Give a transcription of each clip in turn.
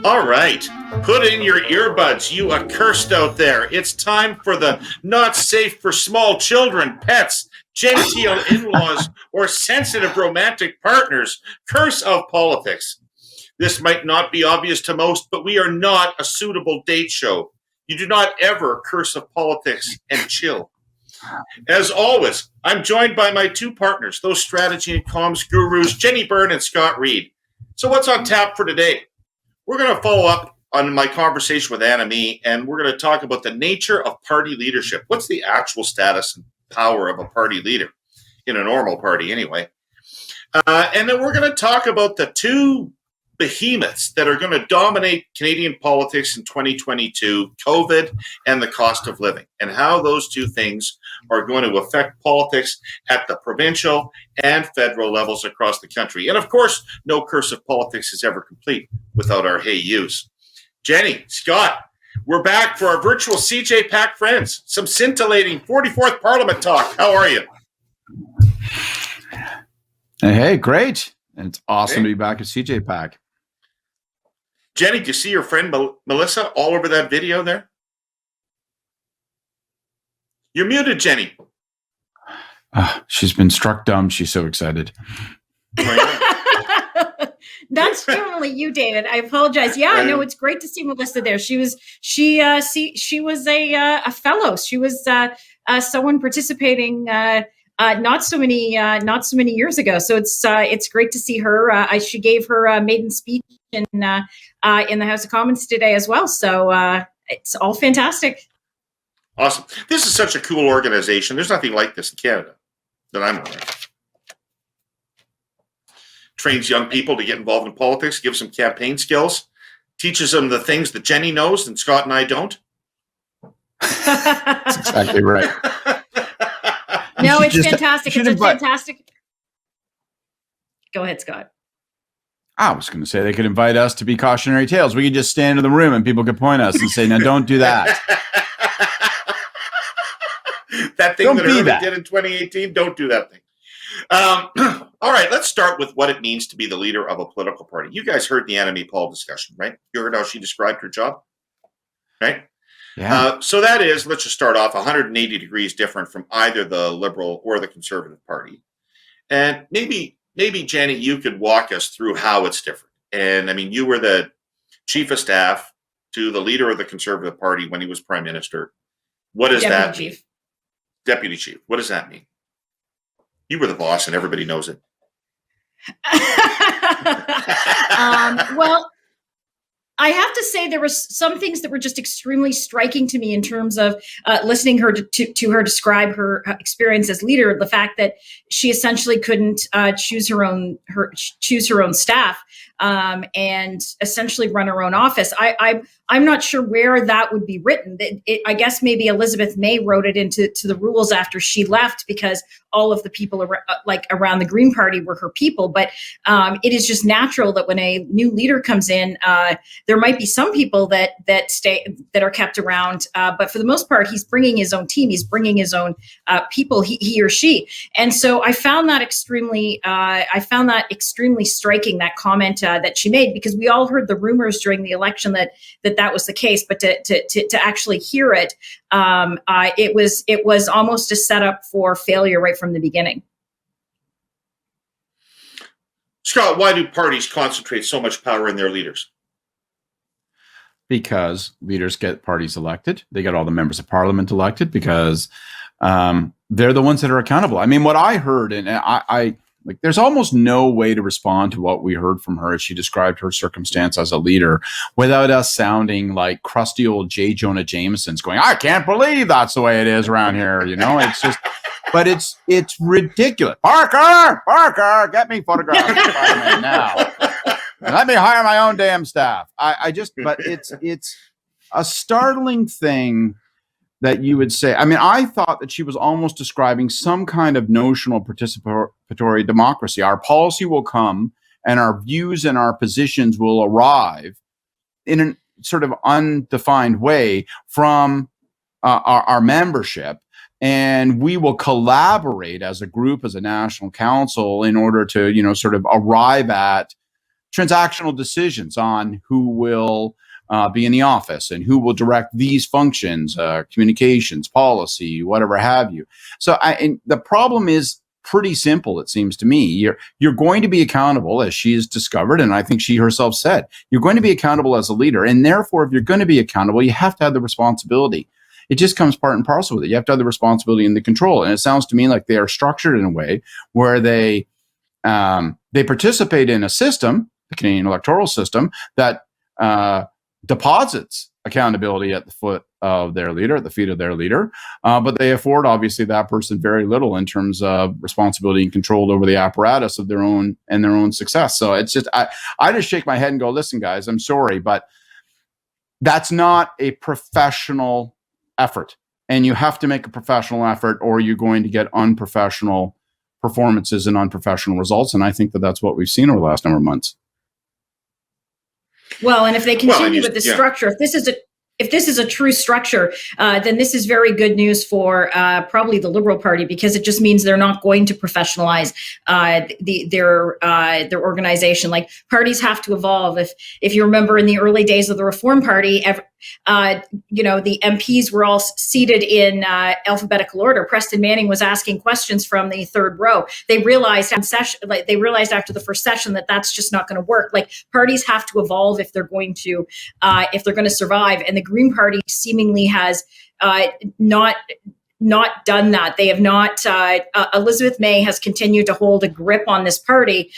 All right, put in your earbuds, you accursed out there. It's time for the not safe for small children, pets, genteel in-laws, or sensitive romantic partners curse of politics. This might not be obvious to most, but we are not a suitable date show. You do not ever curse of politics and chill. As always, I'm joined by my two partners, those strategy and comms gurus, Jenni Byrne and Scott Reid. So what's on tap for today? We're going to follow up on my conversation with Anna Mee, and we're going to talk about the nature of party leadership. What's the actual status and power of a party leader in a normal party anyway? And then we're going to talk about the two behemoths that are going to dominate Canadian politics in 2022, COVID and the cost of living, and how those two things are going to affect politics at the provincial and federal levels across the country. And of course, no curse of politics is ever complete without our hey yous. Jenni, Scott, we're back for our virtual CJPAC friends. Some scintillating 44th Parliament talk. How are you? Hey, great. It's awesome to be back at CJPAC. Jenni, do you see your friend Melissa all over that video there? You're muted, Jenni. She's been struck dumb. She's so excited. That's totally you, David. I apologize. Yeah, no, it's great to see Melissa there. She was a fellow. She was someone participating not so many years ago. So it's great to see her. She gave her maiden speech in the House of Commons today as well. So it's all fantastic. Awesome. This is such a cool organization. There's nothing like this in Canada that I'm aware of. Trains young people to get involved in politics, gives them campaign skills, teaches them the things that Jenni knows and Scott and I don't. That's exactly right. No, it's fantastic. It's fantastic. Go ahead, Scott. I was going to say they could invite us to be cautionary tales. We could just stand in the room and people could point us and say, "No, don't do that." That thing that Herle did in 2018, don't do that thing. All right, let's start with what it means to be the leader of a political party. You guys heard the Anna Mee Paul discussion, right? You heard how she described her job, right? Yeah. So that is, let's just start off 180 degrees different from either the Liberal or the Conservative Party. And maybe, Jenni, you could walk us through how it's different. And I mean, you were the chief of staff to the leader of the Conservative Party when he was prime minister. What does that mean? Deputy chief. What does that mean? You were the boss and everybody knows it. Well, I have to say there were some things that were just extremely striking to me in terms of listening her to her describe her experience as leader. The fact that she essentially couldn't choose her own staff and essentially run her own office. I'm not sure where that would be written. I guess maybe Elizabeth May wrote it into the rules after she left because all of the people around the Green Party were her people. But it is just natural that when a new leader comes in, there might be some people that are kept around. But for the most part, he's bringing his own team. He's bringing his own people. He or she. And so I found that extremely striking, that comment that she made, because we all heard the rumors during the election that was the case, but to actually hear it, it was almost a setup for failure right from the beginning. Scott, why do parties concentrate so much power in their leaders? Because leaders get parties elected. They get all the members of parliament elected because they're the ones that are accountable. I mean, what I heard, and I there's almost no way to respond to what we heard from her as she described her circumstance as a leader without us sounding like crusty old J. Jonah Jameson's going, "I can't believe that's the way it is around here." You know, it's just, but it's ridiculous. Parker, get me photographs now. Let me hire my own damn staff. But it's a startling thing that you would say. I mean, I thought that she was almost describing some kind of notional participatory democracy. Our policy will come and our views and our positions will arrive in a sort of undefined way from our membership. And we will collaborate as a group, as a national council, in order to, sort of arrive at transactional decisions on who will be in the office and who will direct these functions, communications, policy, whatever have you. So and the problem is pretty simple, it seems to me. You're going to be accountable, as she has discovered, and I think she herself said, you're going to be accountable as a leader. And therefore, if you're going to be accountable, you have to have the responsibility. It just comes part and parcel with it. You have to have the responsibility and the control. And it sounds to me like they are structured in a way where they participate in a system, the Canadian electoral system, that deposits accountability at the foot of their leader, at the feet of their leader, but they afford obviously that person very little in terms of responsibility and control over the apparatus of their own success. So it's just I just shake my head and go, listen, guys, I'm sorry, but that's not a professional effort, and you have to make a professional effort, or you're going to get unprofessional performances and unprofessional results. And I think that that's what we've seen over the last number of months. Well, and if they continue with the structure, if this is a true structure, then this is very good news for probably the Liberal Party, because it just means they're not going to professionalize their organization. Like, parties have to evolve. If you remember, in the early days of the Reform Party, the MPs were all seated in alphabetical order. Preston Manning was asking questions from the third row. They realized after the first session that that's just not going to work. Like, parties have to evolve if they're going to survive. And the Green Party seemingly has not done that. They have not. Elizabeth May has continued to hold a grip on this party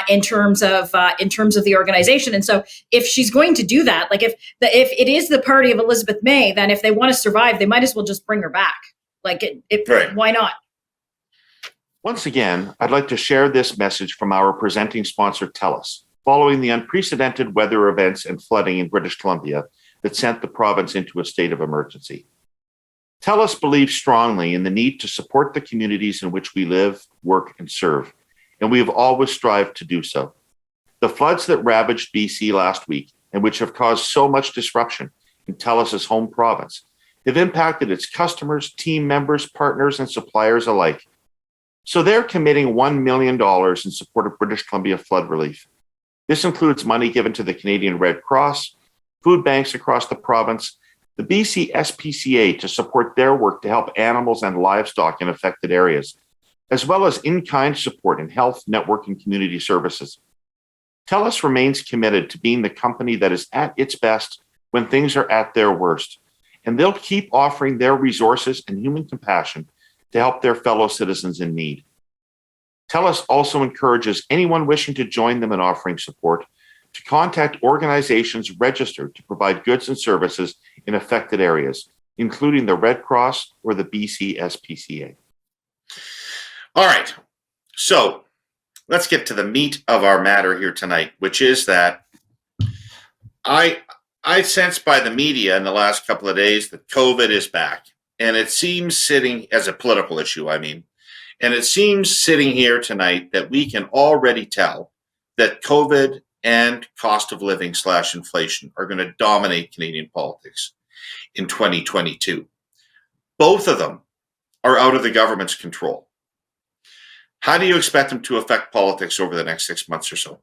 in terms of the organization. And so, if she's going to do that, like if it is the party of Elizabeth May, then if they want to survive, they might as well just bring her back. Like, right. Why not? Once again, I'd like to share this message from our presenting sponsor, TELUS, following the unprecedented weather events and flooding in British Columbia that sent the province into a state of emergency. TELUS believes strongly in the need to support the communities in which we live, work, and serve, and we have always strived to do so. The floods that ravaged BC last week, and which have caused so much disruption in TELUS's home province, have impacted its customers, team members, partners, and suppliers alike. So they're committing $1 million in support of British Columbia flood relief. This includes money given to the Canadian Red Cross, food banks across the province, the BC SPCA to support their work to help animals and livestock in affected areas, as well as in-kind support in health, network, and community services. TELUS remains committed to being the company that is at its best when things are at their worst, and they'll keep offering their resources and human compassion to help their fellow citizens in need. TELUS also encourages anyone wishing to join them in offering support to contact organizations registered to provide goods and services in affected areas, including the Red Cross or the BC SPCA. All right. So let's get to the meat of our matter here tonight, which is that I sense by the media in the last couple of days that COVID is back. And it seems sitting as a political issue, and it seems sitting here tonight that we can already tell that COVID and cost of living / inflation are going to dominate Canadian politics in 2022. Both of them are out of the government's control. How do you expect them to affect politics over the next 6 months or so?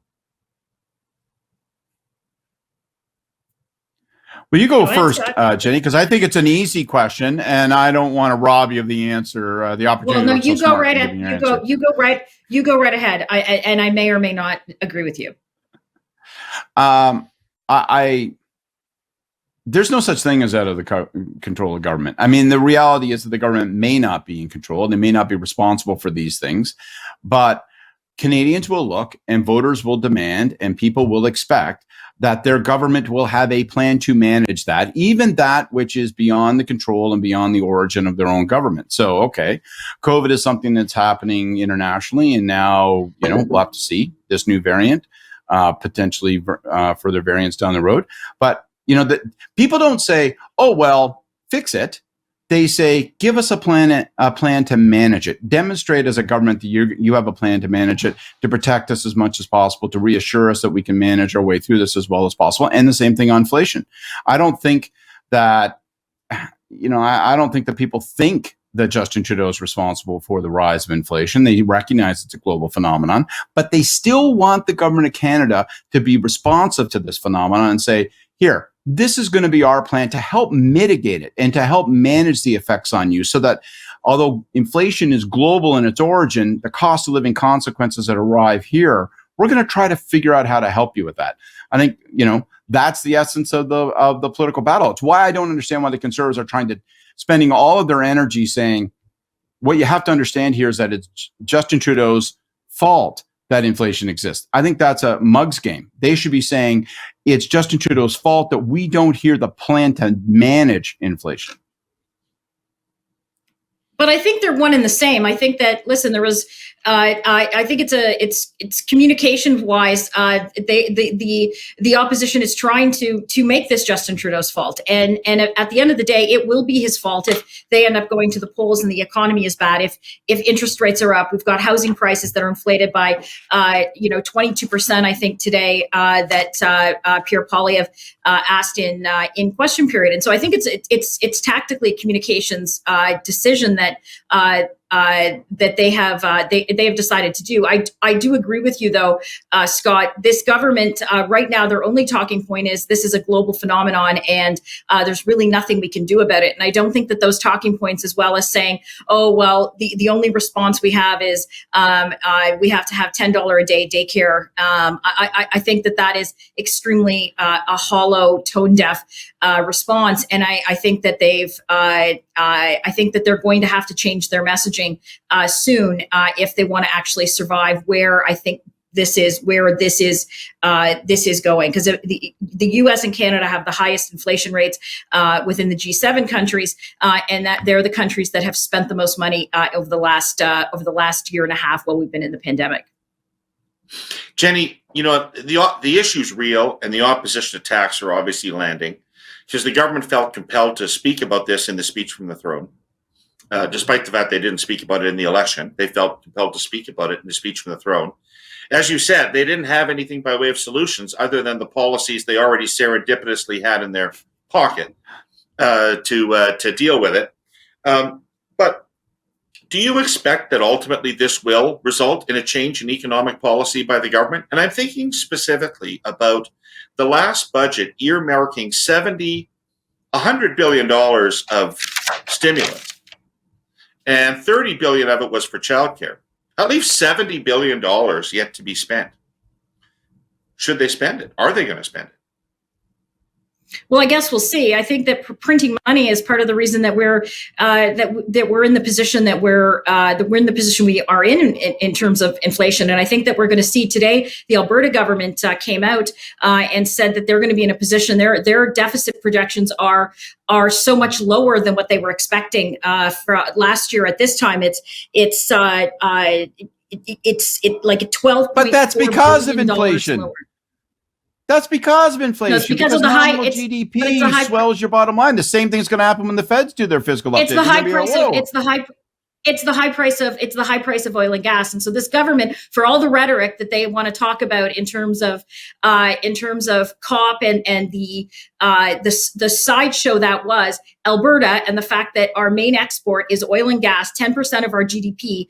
Well, you go first, Jenny, because I think it's an easy question, and I don't want to rob you of the answer, the opportunity. Well, no, you go right ahead. You go right ahead. I may or may not agree with you. There's no such thing as out of the control of government. I mean, the reality is that the government may not be in control. They may not be responsible for these things, but Canadians will look and voters will demand and people will expect that their government will have a plan to manage that, even that which is beyond the control and beyond the origin of their own government. So, okay, COVID is something that's happening internationally, and now, we'll have to see this new variant, potentially further variants down the road. But, people don't say, oh, well, fix it. They say, give us a plan to manage it. Demonstrate as a government that you have a plan to manage it, to protect us as much as possible, to reassure us that we can manage our way through this as well as possible. And the same thing on inflation. I don't think that, I don't think that people think that Justin Trudeau is responsible for the rise of inflation. They recognize it's a global phenomenon, but they still want the government of Canada to be responsive to this phenomenon and say, here, this is going to be our plan to help mitigate it and to help manage the effects on you so that although inflation is global in its origin, the cost of living consequences that arrive here, we're going to try to figure out how to help you with that. I think, that's the essence of the political battle. It's why I don't understand why the Conservatives are spending all of their energy saying, what you have to understand here is that it's Justin Trudeau's fault that inflation exists. I think that's a mug's game. They should be saying it's Justin Trudeau's fault that we don't hear the plan to manage inflation. But I think they're one and the same. I think that, listen, there was, I think it's communication wise. The opposition is trying to make this Justin Trudeau's fault, and at the end of the day, it will be his fault if they end up going to the polls and the economy is bad. If interest rates are up, we've got housing prices that are inflated by 22%. I think today that Pierre Poilievre asked in question period, and so I think it's tactically a communications decision that they have decided to do. I do agree with you though, Scott. This government right now, their only talking point is this is a global phenomenon, and there's really nothing we can do about it. And I don't think that those talking points, as well as saying, oh well, the only response we have is we have to have $10 a day daycare. I think that is extremely a hollow, tone deaf response, and I think that I think that they're going to have to change their messaging soon if they want to actually survive where I think this is going, because the U.S. and Canada have the highest inflation rates within the G7 countries, and that they're the countries that have spent the most money over the last year and a half while we've been in the pandemic. Jenny, the issue's real, and the opposition attacks are obviously landing because the government felt compelled to speak about this in the speech from the throne. Despite the fact they didn't speak about it in the election, they felt compelled to speak about it in the speech from the throne. As you said, they didn't have anything by way of solutions other than the policies they already serendipitously had in their pocket to deal with it. But do you expect that ultimately this will result in a change in economic policy by the government? And I'm thinking specifically about the last budget earmarking $100 billion of stimulus. And $30 billion of it was for childcare. That leaves $70 billion yet to be spent. Should they spend it? Are they going to spend it? Well, I guess we'll see. I think that printing money is part of the reason that we're in the position that we're in the position we are in terms of inflation. And I think that we're going to see today the Alberta government came out and said that they're going to be in a position. Their deficit projections are so much lower than what they were expecting for last year at this time. It's like a 12. But that's because of inflation. Lower. That's because of inflation. No, it's because of the high GDP swells your bottom line. The same thing's going to happen when the Feds do their fiscal update. It's the high price of oil and gas. And so this government, for all the rhetoric that they want to talk about in terms of COP and the sideshow that was Alberta, and the fact that our main export is oil and gas, 10% of our GDP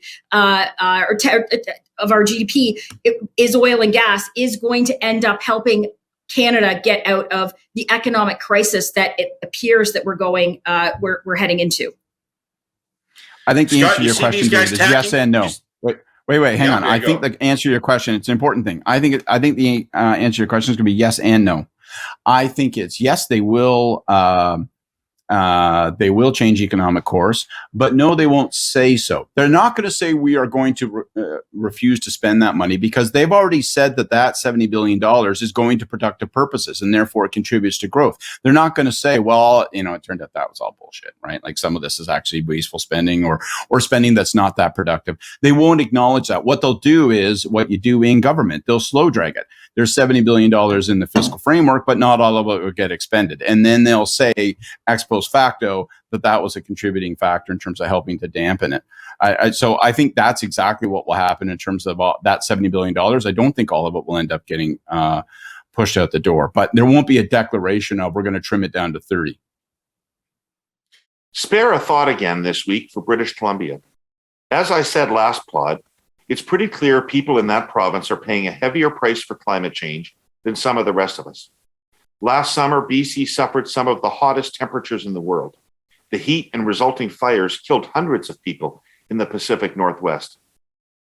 is oil and gas, is going to end up helping Canada get out of the economic crisis that it appears that we're heading into. I think the answer to your question is yes and no. Wait, hang on. I think the answer to your question, it's an important thing. I think the answer to your question is going to be yes and no. I think it's yes, they will change economic course, but no, they won't say so. They're not going to say we are going to refuse to spend that money, because they've already said that $70 billion is going to productive purposes and therefore it contributes to growth. They're not going to say, well, it turned out that was all bullshit, right? Like some of this is actually wasteful spending or spending that's not that productive. They won't acknowledge that. What they'll do is what you do in government. They'll slow drag it. There's $70 billion in the fiscal framework, but not all of it will get expended. And then they'll say ex post facto that was a contributing factor in terms of helping to dampen it. So I think that's exactly what will happen in terms of that $70 billion. I don't think all of it will end up getting pushed out the door, but there won't be a declaration of we're going to trim it down to 30. Spare a thought again this week for British Columbia. As I said last pod, it's pretty clear people in that province are paying a heavier price for climate change than some of the rest of us. Last summer, BC suffered some of the hottest temperatures in the world. The heat and resulting fires killed hundreds of people in the Pacific Northwest.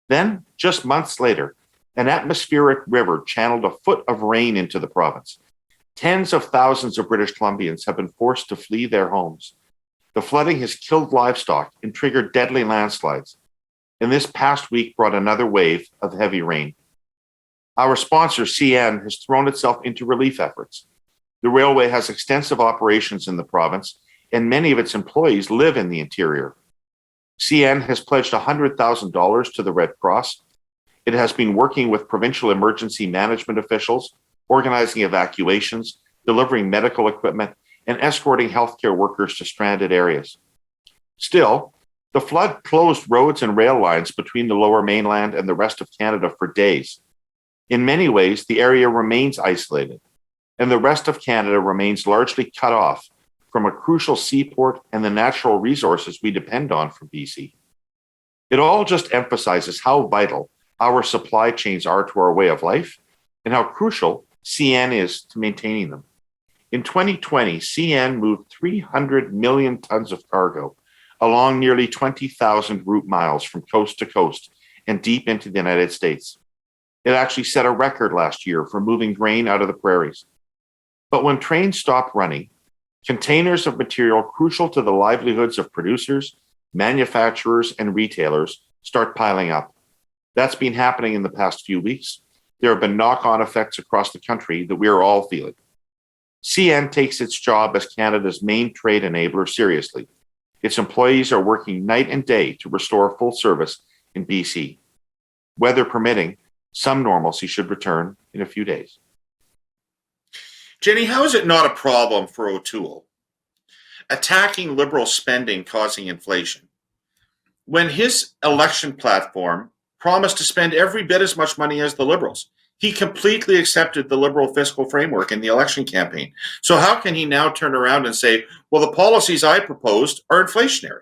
Then, just months later, an atmospheric river channeled a foot of rain into the province. Tens of thousands of British Columbians have been forced to flee their homes. The flooding has killed livestock and triggered deadly landslides. And this past week brought another wave of heavy rain. Our sponsor, CN, has thrown itself into relief efforts. The railway has extensive operations in the province, and many of its employees live in the interior. CN has pledged $100,000 to the Red Cross. It has been working with provincial emergency management officials, organizing evacuations, delivering medical equipment, and escorting healthcare workers to stranded areas. Still, the flood closed roads and rail lines between the Lower Mainland and the rest of Canada for days. In many ways, the area remains isolated, and the rest of Canada remains largely cut off from a crucial seaport and the natural resources we depend on from BC. It all just emphasizes how vital our supply chains are to our way of life and how crucial CN is to maintaining them. In 2020, CN moved 300 million tons of cargo along nearly 20,000 route miles from coast to coast and deep into the United States. It actually set a record last year for moving grain out of the prairies. But when trains stop running, containers of material crucial to the livelihoods of producers, manufacturers, and retailers start piling up. That's been happening in the past few weeks. There have been knock-on effects across the country that we are all feeling. CN takes its job as Canada's main trade enabler seriously. Its employees are working night and day to restore full service in BC. Weather permitting, some normalcy should return in a few days. Jenni, how is it not a problem for O'Toole attacking Liberal spending causing inflation when his election platform promised to spend every bit as much money as the Liberals? He completely accepted the Liberal fiscal framework in the election campaign. So how can he now turn around and say, well, the policies I proposed are inflationary?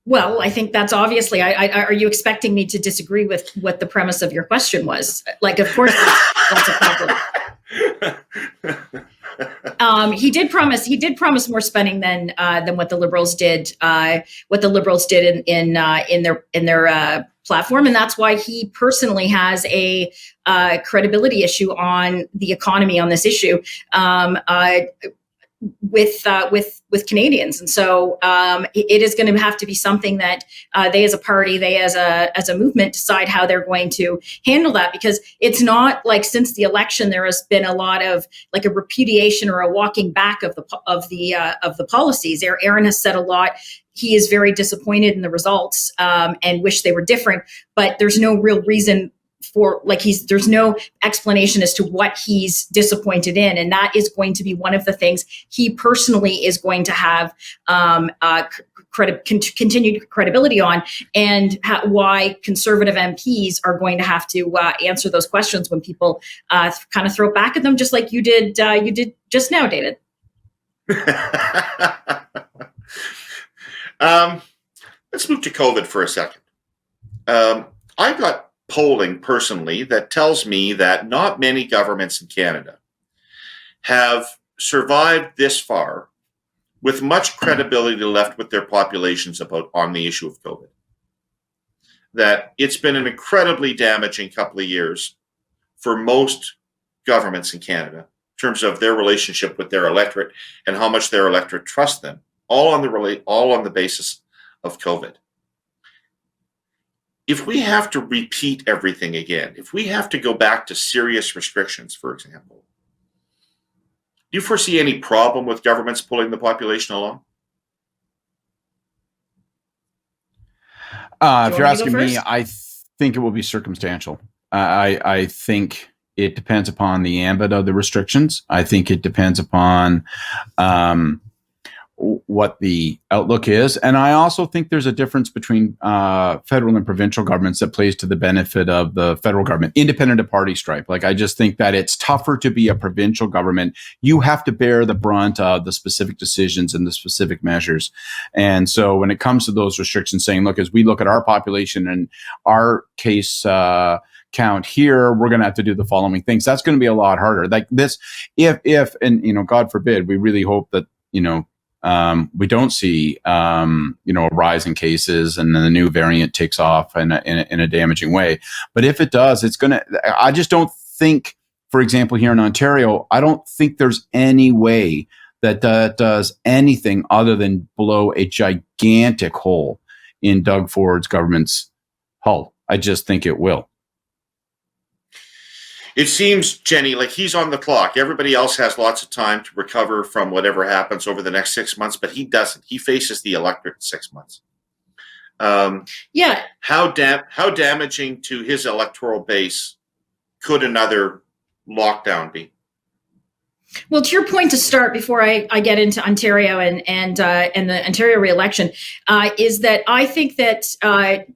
Well, I think that's obviously, are you expecting me to disagree with what the premise of your question was? Like, of course, that's a problem. He did promise more spending than what the Liberals did. What the Liberals did in their platform, and that's why he personally has a credibility issue on the economy on this issue with Canadians, and so it is going to have to be something that they as a party, they as a movement decide how they're going to handle that, because it's not like since the election there has been a lot of like a repudiation or a walking back of the policies. Aaron has said a lot. He is very disappointed in the results and wish they were different, but there's no real reason for there's no explanation as to what he's disappointed in, and that is going to be one of the things he personally is going to have continued credibility on, and why conservative MPs are going to have to answer those questions when people kind of throw it back at them, just like you did just now, David. Let's move to COVID for a second. I've got polling personally that tells me that not many governments in Canada have survived this far with much credibility left with their populations on the issue of COVID. That it's been an incredibly damaging couple of years for most governments in Canada in terms of their relationship with their electorate and how much their electorate trusts them, all on the basis of COVID. If we have to repeat everything again, if we have to go back to serious restrictions, for example, do you foresee any problem with governments pulling the population along? If you're asking me, I think it will be circumstantial. I think it depends upon the ambit of the restrictions. I think it depends upon what the outlook is. And I also think there's a difference between federal and provincial governments that plays to the benefit of the federal government, independent of party stripe. Like, I just think that it's tougher to be a provincial government. You have to bear the brunt of the specific decisions and the specific measures. And so when it comes to those restrictions, saying, look, as we look at our population and our case count here, we're going to have to do the following things. That's going to be a lot harder. Like this, if, and, you know, God forbid, we really hope that, you know, we don't see, you know, a rise in cases and then the new variant takes off in a damaging way. But if it does, it's going to, I just don't think, for example, here in Ontario, I don't think there's any way that does anything other than blow a gigantic hole in Doug Ford's government's hull. I just think it will. It seems, Jenni, like he's on the clock. Everybody else has lots of time to recover from whatever happens over the next 6 months, but he doesn't. He faces the electorate in 6 months. Yeah. How damaging to his electoral base could another lockdown be? Well, to your point to start, before I get into Ontario and the Ontario re-election, is that I think that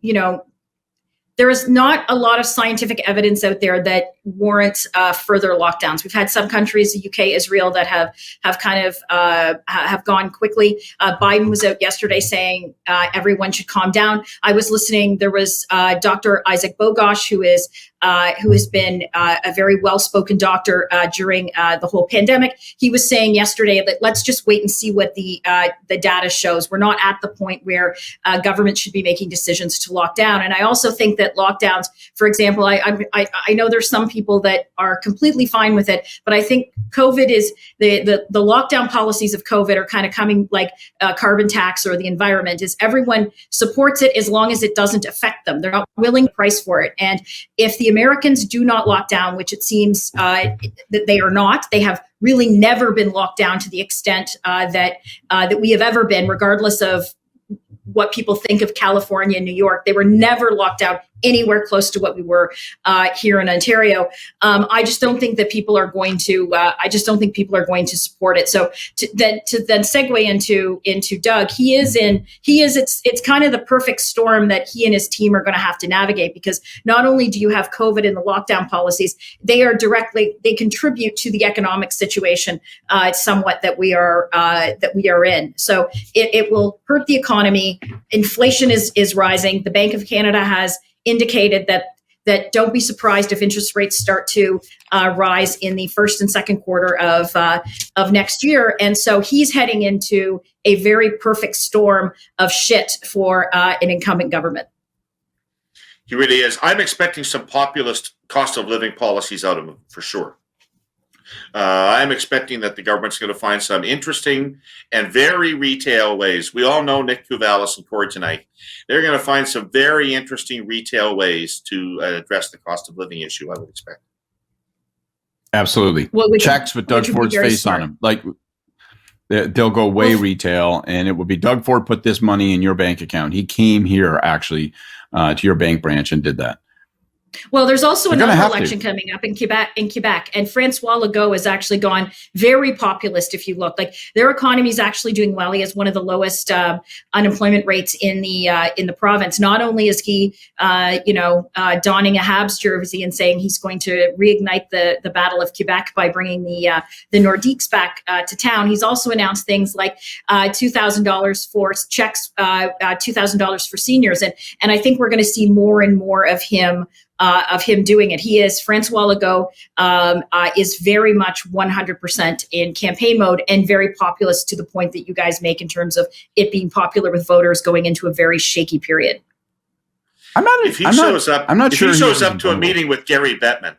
you know, there is not a lot of scientific evidence out there that warrants further lockdowns. We've had some countries, the UK, Israel, that have kind of have gone quickly. Biden was out yesterday saying everyone should calm down. I was listening. There was Dr. Isaac Bogosh, who has been a very well-spoken doctor during the whole pandemic. He was saying yesterday that let's just wait and see what the data shows. We're not at the point where government should be making decisions to lock down. And I also think that lockdowns, for example, I know there's some people that are completely fine with it, but I think COVID is the lockdown policies of COVID are kind of coming like a carbon tax or the environment, is everyone supports it as long as it doesn't affect them. They're not willing to price for it. And if the Americans do not lock down, which it seems that they are not, they have really never been locked down to the extent that we have ever been, regardless of what people think of California and New York. They were never locked down anywhere close to what we were here in Ontario. I just don't think that people are going to. I just don't think people are going to support it. So to then segue into Doug, it's kind of the perfect storm that he and his team are going to have to navigate, because not only do you have COVID and the lockdown policies, they contribute to the economic situation somewhat that we are in. So it will hurt the economy. Inflation is rising. The Bank of Canada has indicated that don't be surprised if interest rates start to rise in the first and second quarter of next year. And so he's heading into a very perfect storm of shit for an incumbent government. He really is. I'm expecting some populist cost of living policies out of him, for sure. I'm expecting that the government's going to find some interesting and very retail ways. We all know Nick Kuvalis and Corey tonight. They're going to find some very interesting retail ways to address the cost of living issue, I would expect. Absolutely. Checks with Doug Ford's face smart on them. Like, they'll go way retail, and it will be Doug Ford put this money in your bank account. He came here actually to your bank branch and did that. Well, there's also another election coming up in Quebec, and Francois Legault has actually gone very populist. If you look, like, their economy is actually doing well. He has one of the lowest unemployment rates in the province. Not only is he, donning a Habs jersey and saying he's going to reignite the Battle of Quebec by bringing the Nordiques back to town, he's also announced things like $2,000 for checks, $2,000 for seniors, and I think we're going to see more and more of him doing it. Francois Legault is very much 100% in campaign mode and very populist, to the point that you guys make in terms of it being popular with voters going into a very shaky period. If he shows up to a meeting with Gary Bettman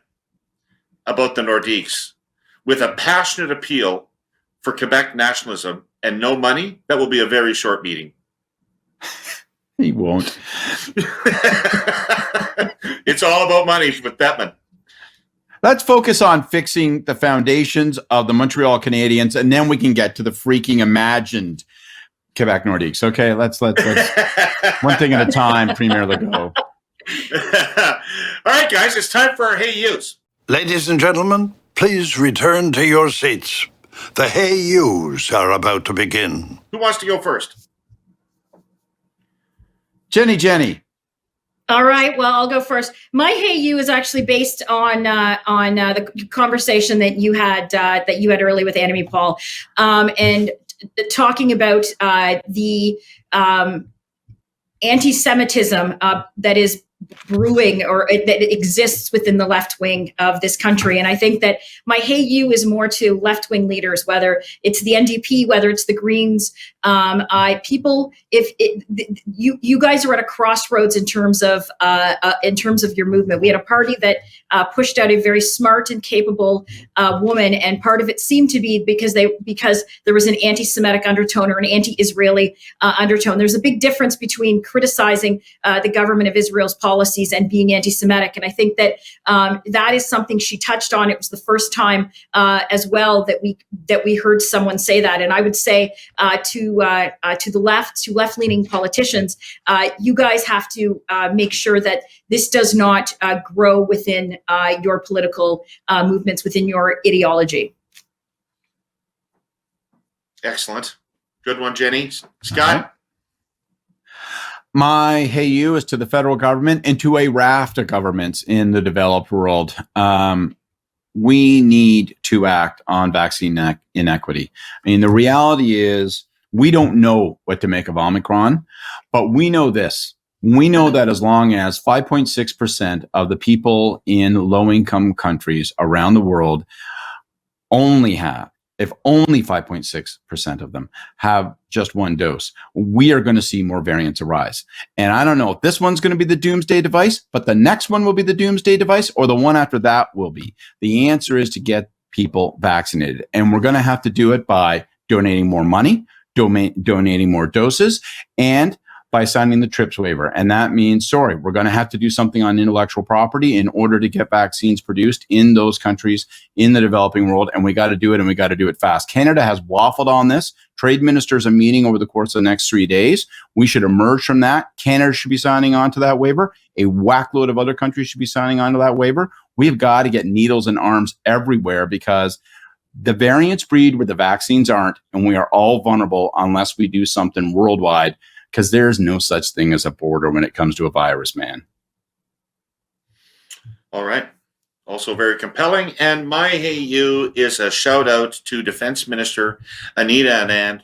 about the Nordiques with a passionate appeal for Quebec nationalism and no money, that will be a very short meeting. He won't. It's all about money with Bettman. Let's focus on fixing the foundations of the Montreal Canadiens, and then we can get to the freaking imagined Quebec Nordiques. Okay, let's one thing at a time, Premier Legault. All right, guys, it's time for our Hey Yous. Ladies and gentlemen, please return to your seats. The Hey Yous are about to begin. Who wants to go first? Jenny. All right. Well, I'll go first. My "Hey You" is actually based on the conversation that you had earlier with Annemie Paul, and talking about the anti-Semitism that is brewing or that exists within the left wing of this country. And I think that my "Hey You" is more to left wing leaders, whether it's the NDP, whether it's the Greens. You guys are at a crossroads in terms of your movement. We had a party that pushed out a very smart and capable woman, and part of it seemed to be because there was an anti-Semitic undertone or an anti-Israeli undertone. There's a big difference between criticizing the government of Israel's policies and being anti-Semitic, and I think that that is something she touched on. It was the first time as well that we heard someone say that, and I would say to the left, to left-leaning politicians, you guys have to make sure that this does not grow within your political movements, within your ideology. Excellent. Good one, Jenny. Scott? My "Hey You" is to the federal government and to a raft of governments in the developed world. We need to act on vaccine inequity. I mean, the reality is we don't know what to make of Omicron, but we know this. We know that as long as 5.6% of the people in low-income countries around the world if only 5.6% of them have just one dose, we are going to see more variants arise. And I don't know if this one's going to be the doomsday device, but the next one will be the doomsday device, or the one after that will be. The answer is to get people vaccinated. And we're going to have to do it by donating more money, donating more doses, and by signing the TRIPS waiver. And that means, we're going to have to do something on intellectual property in order to get vaccines produced in those countries in the developing world. And we got to do it, and we got to do it fast. Canada has waffled on this. Trade ministers are meeting over the course of the next 3 days. We should emerge from that. Canada should be signing on to that waiver. A whackload of other countries should be signing on to that waiver. We've got to get needles and arms everywhere, because the variants breed where the vaccines aren't, and we are all vulnerable unless we do something worldwide, because there's no such thing as a border when it comes to a virus, man. All right. Also very compelling. And my "Hey You" is a shout out to Defense Minister Anita Anand,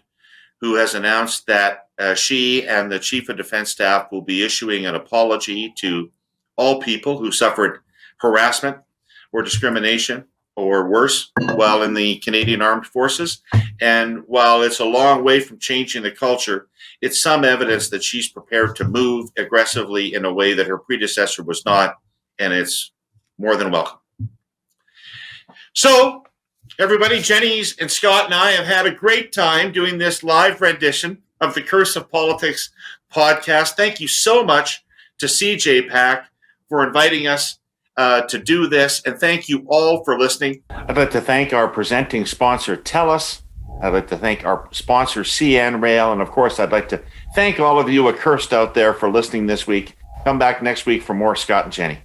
who has announced that she and the Chief of Defense Staff will be issuing an apology to all people who suffered harassment or discrimination or worse while in the Canadian Armed Forces. And while it's a long way from changing the culture, it's some evidence that she's prepared to move aggressively in a way that her predecessor was not, and it's more than welcome. So, everybody, Jenny's and Scott and I have had a great time doing this live rendition of the Curse of Politics podcast. Thank you so much to CJPAC for inviting us to do this, and thank you all for listening. I'd like to thank our presenting sponsor, TELUS. I'd like to thank our sponsor, CN Rail. And of course, I'd like to thank all of you accursed out there for listening this week. Come back next week for more Scott and Jenny.